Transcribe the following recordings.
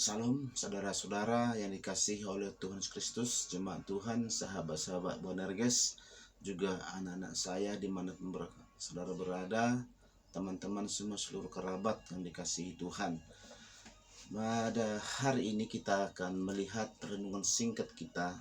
Salam saudara-saudara yang dikasihi oleh Tuhan Yesus Kristus, jemaat Tuhan, sahabat-sahabat Bonerges, juga anak-anak saya dimanapun saudara berada, teman-teman semua seluruh kerabat yang dikasihi Tuhan. Pada hari ini kita akan melihat renungan singkat kita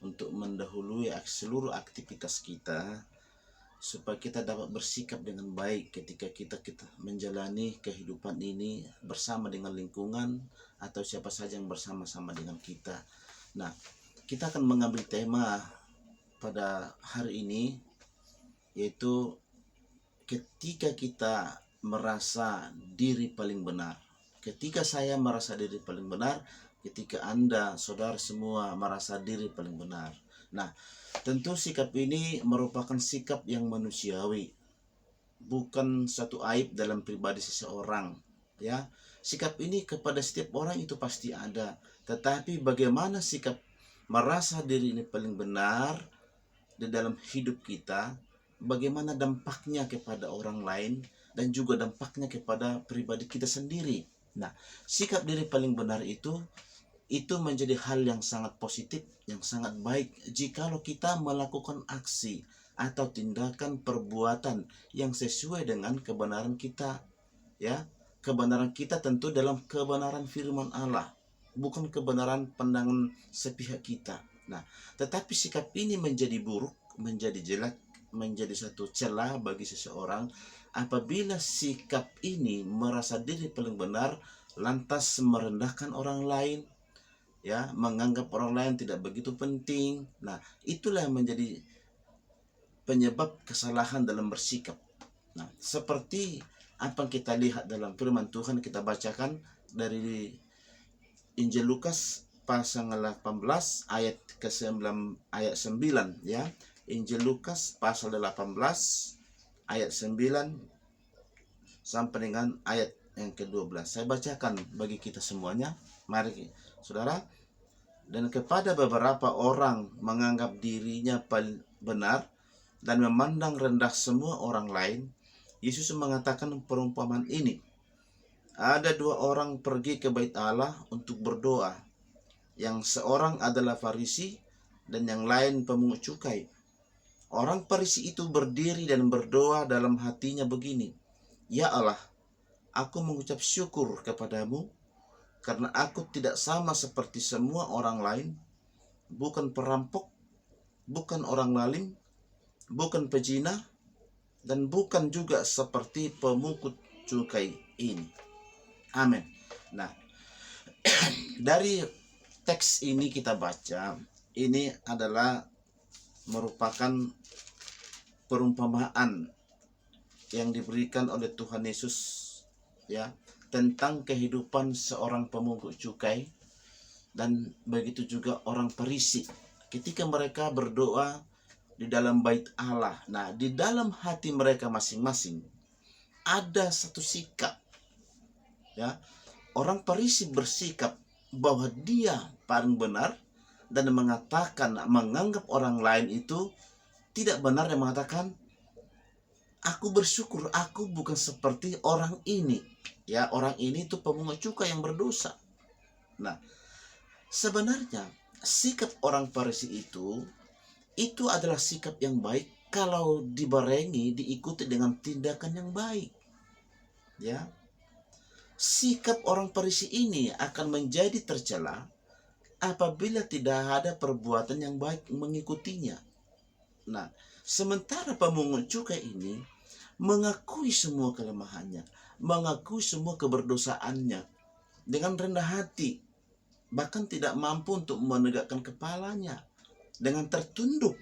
untuk mendahului seluruh aktivitas kita, supaya kita dapat bersikap dengan baik ketika kita menjalani kehidupan ini bersama dengan lingkungan atau siapa saja yang bersama-sama dengan kita. Nah, kita akan mengambil tema pada hari ini, yaitu ketika kita merasa diri paling benar. Ketika saya merasa diri paling benar, ketika Anda, saudara semua merasa diri paling benar. Nah, tentu sikap ini merupakan sikap yang manusiawi, bukan satu aib dalam pribadi seseorang, ya. Sikap ini kepada setiap orang itu pasti ada, tetapi bagaimana sikap merasa diri ini paling benar di dalam hidup kita, bagaimana dampaknya kepada orang lain dan juga dampaknya kepada pribadi kita sendiri. Nah, sikap diri paling benar itu menjadi hal yang sangat positif, yang sangat baik jikalau kita melakukan aksi atau tindakan perbuatan yang sesuai dengan kebenaran kita, ya. Kebenaran kita tentu dalam kebenaran firman Allah, bukan kebenaran pandangan sepihak kita. Nah, tetapi sikap ini menjadi buruk, menjadi jelek, menjadi satu celah bagi seseorang apabila sikap ini merasa diri paling benar lantas merendahkan orang lain, ya, menganggap orang lain tidak begitu penting. Nah, itulah yang menjadi penyebab kesalahan dalam bersikap. Nah, seperti apa yang kita lihat dalam firman Tuhan, kita bacakan dari Injil Lukas pasal 18 ayat ke-9, ayat 9, ya. Injil Lukas pasal 18 ayat 9 sampai dengan ayat yang ke-12. Saya bacakan bagi kita semuanya. Mari saudara. Dan kepada beberapa orang menganggap dirinya paling benar dan memandang rendah semua orang lain, Yesus mengatakan perumpamaan ini. Ada dua orang pergi ke bait Allah untuk berdoa. Yang seorang adalah Farisi dan yang lain pemungut cukai. Orang Farisi itu berdiri dan berdoa dalam hatinya begini, "Ya Allah, aku mengucap syukur kepadamu karena aku tidak sama seperti semua orang lain, bukan perampok, bukan orang lalim, bukan pezina, dan bukan juga seperti pemungut cukai ini." Amin. Nah, dari teks ini kita baca, ini adalah merupakan perumpamaan yang diberikan oleh Tuhan Yesus, ya, tentang kehidupan seorang pemungut cukai dan begitu juga orang Farisi ketika mereka berdoa di dalam bait Allah. Nah, di dalam hati mereka masing-masing ada satu sikap, ya. Orang Farisi bersikap bahwa dia paling benar dan mengatakan, menganggap orang lain itu tidak benar, dan mengatakan, "Aku bersyukur aku bukan seperti orang ini." Ya, orang ini itu pemungut cukai yang berdosa. Nah, sebenarnya sikap orang Farisi itu adalah sikap yang baik kalau dibarengi diikuti dengan tindakan yang baik. Ya. Sikap orang Farisi ini akan menjadi tercela apabila tidak ada perbuatan yang baik mengikutinya. Nah, sementara pemungut cukai ini mengakui semua kelemahannya, mengakui semua keberdosaannya dengan rendah hati, bahkan tidak mampu untuk menegakkan kepalanya, dengan tertunduk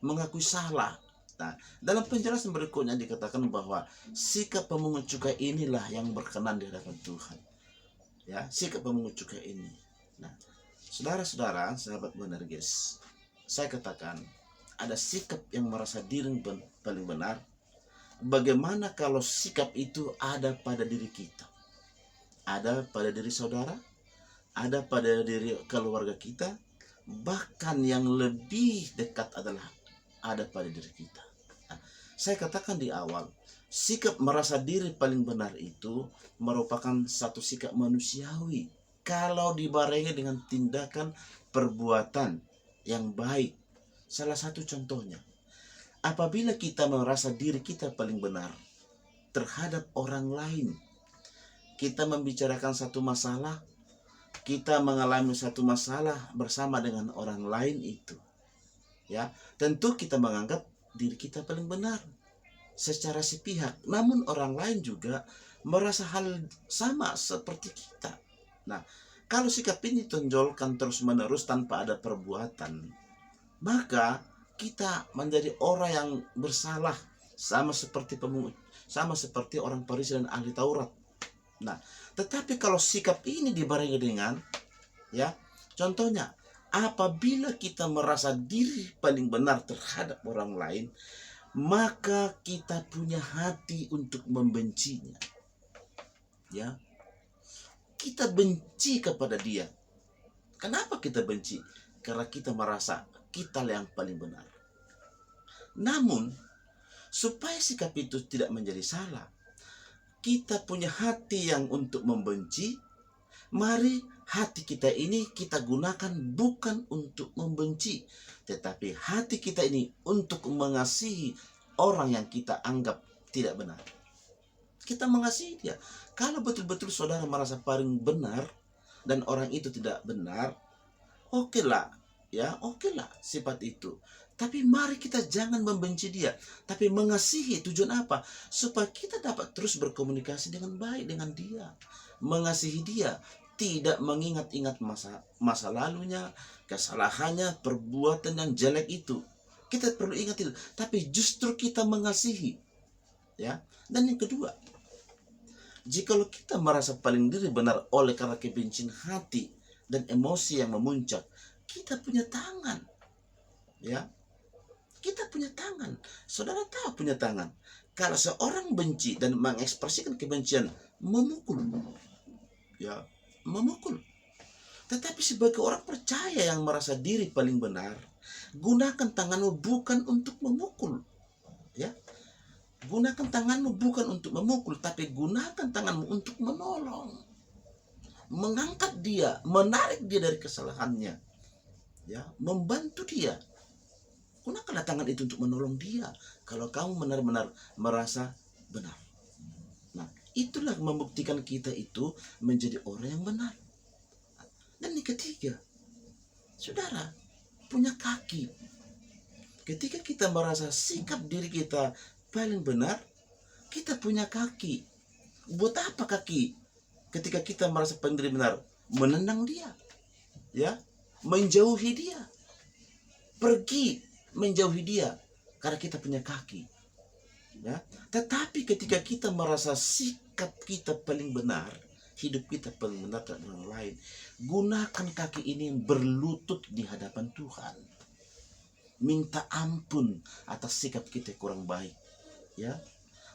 mengakui salah. Nah, dalam penjelasan berikutnya dikatakan bahwa sikap pemungut cukai inilah yang berkenan di hadapan Tuhan. Ya, sikap pemungut cukai ini. Nah, saudara-saudara, sahabat Bonerges, saya katakan ada sikap yang merasa diri paling benar. Bagaimana kalau sikap itu ada pada diri kita? Ada pada diri saudara, ada pada diri keluarga kita, bahkan yang lebih dekat adalah ada pada diri kita. Nah, saya katakan di awal, sikap merasa diri paling benar itu merupakan satu sikap manusiawi, kalau dibarengi dengan tindakan perbuatan yang baik. Salah satu contohnya, apabila kita merasa diri kita paling benar terhadap orang lain, kita membicarakan satu masalah, kita mengalami satu masalah bersama dengan orang lain itu, ya, tentu kita menganggap diri kita paling benar secara sepihak, namun orang lain juga merasa hal sama seperti kita. Nah, kalau sikap ini tonjolkan terus-menerus tanpa ada perbuatan, maka kita menjadi orang yang bersalah, sama seperti sama seperti orang Farisi dan ahli Taurat. Nah, tetapi kalau sikap ini dibarengi dengan, ya, contohnya, apabila kita merasa diri paling benar terhadap orang lain, maka kita punya hati untuk membencinya. Ya, kita benci kepada dia. Kenapa kita benci? Karena kita merasa kita yang paling benar. Namun, supaya sikap itu tidak menjadi salah, kita punya hati yang untuk membenci. Mari hati kita ini kita gunakan bukan untuk membenci, tetapi hati kita ini untuk mengasihi orang yang kita anggap tidak benar. Kita mengasihi dia. Kalau betul-betul saudara merasa paling benar dan orang itu tidak benar, oke lah, ya, oke lah sifat itu. Tapi mari kita jangan membenci dia, tapi mengasihi. Tujuan apa? Supaya kita dapat terus berkomunikasi dengan baik dengan dia, mengasihi dia, tidak mengingat-ingat masa lalunya, kesalahannya, perbuatan yang jelek itu. Kita perlu ingat itu, tapi justru kita mengasihi, ya. Dan yang kedua, jikalau kita merasa paling diri benar oleh karena kebencian hati dan emosi yang memuncak, kita punya tangan, ya. Kita punya tangan. Saudara tahu punya tangan. Kalau seorang benci dan mengekspresikan kebencian, memukul, ya, memukul. Tetapi sebagai orang percaya yang merasa diri paling benar, gunakan tanganmu bukan untuk memukul, ya. Gunakan tanganmu bukan untuk memukul, tapi gunakan tanganmu untuk menolong, mengangkat dia, menarik dia dari kesalahannya, ya, membantu dia. Gunakanlah tangan itu untuk menolong dia kalau kamu benar-benar merasa benar. Nah, itulah membuktikan kita itu menjadi orang yang benar. Dan yang ketiga, saudara punya kaki. Ketika kita merasa sikap diri kita paling benar, kita punya kaki. Buat apa kaki? Ketika kita merasa paling benar, menendang dia, ya, menjauhi dia, pergi menjauhi dia, karena kita punya kaki, ya. Tetapi ketika kita merasa sikap kita paling benar, hidup kita paling benar terhadap orang lain, gunakan kaki ini berlutut di hadapan Tuhan, minta ampun atas sikap kita kurang baik, ya.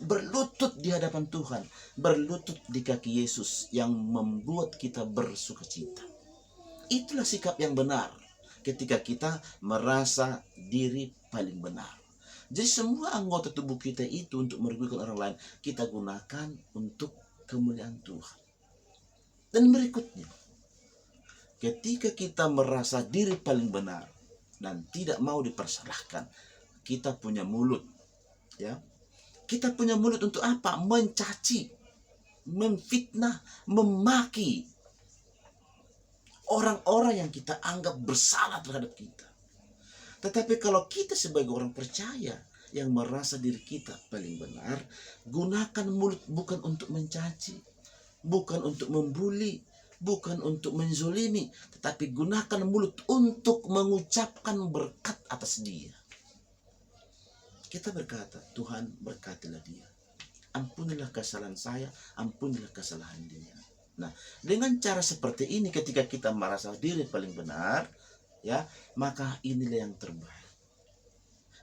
Berlutut di hadapan Tuhan, berlutut di kaki Yesus yang membuat kita bersukacita. Itulah sikap yang benar ketika kita merasa diri paling benar. Jadi semua anggota tubuh kita itu untuk merugikan orang lain, kita gunakan untuk kemuliaan Tuhan. Dan berikutnya, ketika kita merasa diri paling benar dan tidak mau dipersalahkan, kita punya mulut, ya. Kita punya mulut untuk apa? Mencaci, memfitnah, memaki orang-orang yang kita anggap bersalah terhadap kita. Tetapi kalau kita sebagai orang percaya yang merasa diri kita paling benar, gunakan mulut bukan untuk mencaci, bukan untuk membuli, bukan untuk menzolimi, tetapi gunakan mulut untuk mengucapkan berkat atas dia. Kita berkata, Tuhan berkatilah dia, ampunilah kesalahan saya, ampunilah kesalahan dia. Nah, dengan cara seperti ini ketika kita merasa diri paling benar, ya, maka inilah yang terbaik.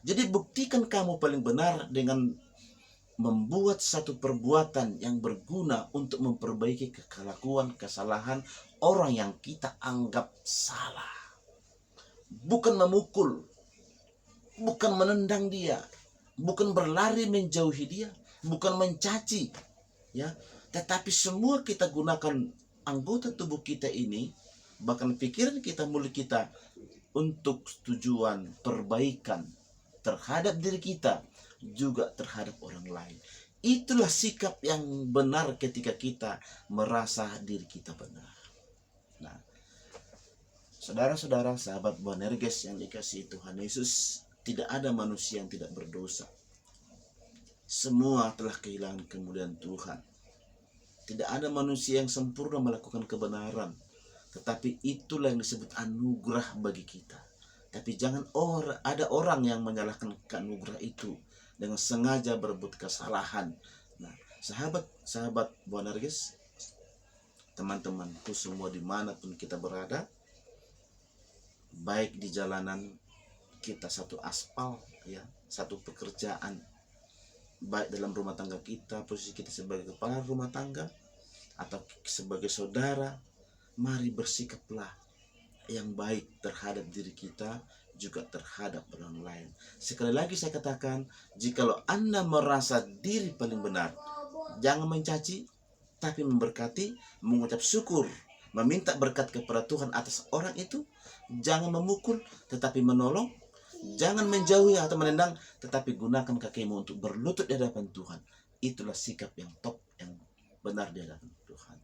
Jadi buktikan kamu paling benar dengan membuat satu perbuatan yang berguna untuk memperbaiki kelakuan, kesalahan orang yang kita anggap salah. Bukan memukul, bukan menendang dia, bukan berlari menjauhi dia, bukan mencaci, ya. Tetapi semua kita gunakan anggota tubuh kita ini, bahkan pikiran kita, mulut kita, untuk tujuan perbaikan terhadap diri kita, juga terhadap orang lain. Itulah sikap yang benar ketika kita merasa diri kita benar. Nah, saudara-saudara, sahabat Boanerges yang dikasihi Tuhan Yesus, tidak ada manusia yang tidak berdosa. Semua telah kehilangan kemuliaan Tuhan. Tidak ada manusia yang sempurna melakukan kebenaran. Tetapi itulah yang disebut anugerah bagi kita. Tapi jangan ada orang yang menyalahkan anugerah itu dengan sengaja berbuat kesalahan. Nah, sahabat Boanerges, teman-temanku semua dimanapun kita berada, baik di jalanan kita satu aspal, ya, satu pekerjaan, baik dalam rumah tangga kita, posisi kita sebagai kepala rumah tangga atau sebagai saudara, mari bersikaplah yang baik terhadap diri kita, juga terhadap orang lain. Sekali lagi saya katakan, jikalau Anda merasa diri paling benar, jangan mencaci, tapi memberkati, mengucap syukur, meminta berkat kepada Tuhan atas orang itu. Jangan memukul, tetapi menolong. Jangan menjauhi atau menendang, tetapi gunakan kakimu untuk berlutut di hadapan Tuhan. Itulah sikap yang top, yang benar di hadapan Tuhan.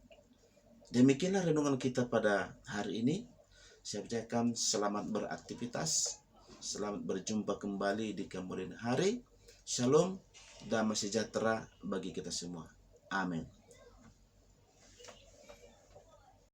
Demikianlah renungan kita pada hari ini. Saya ucapkan selamat beraktivitas, selamat berjumpa kembali di kemudian hari. Shalom, damai sejahtera bagi kita semua. Amin.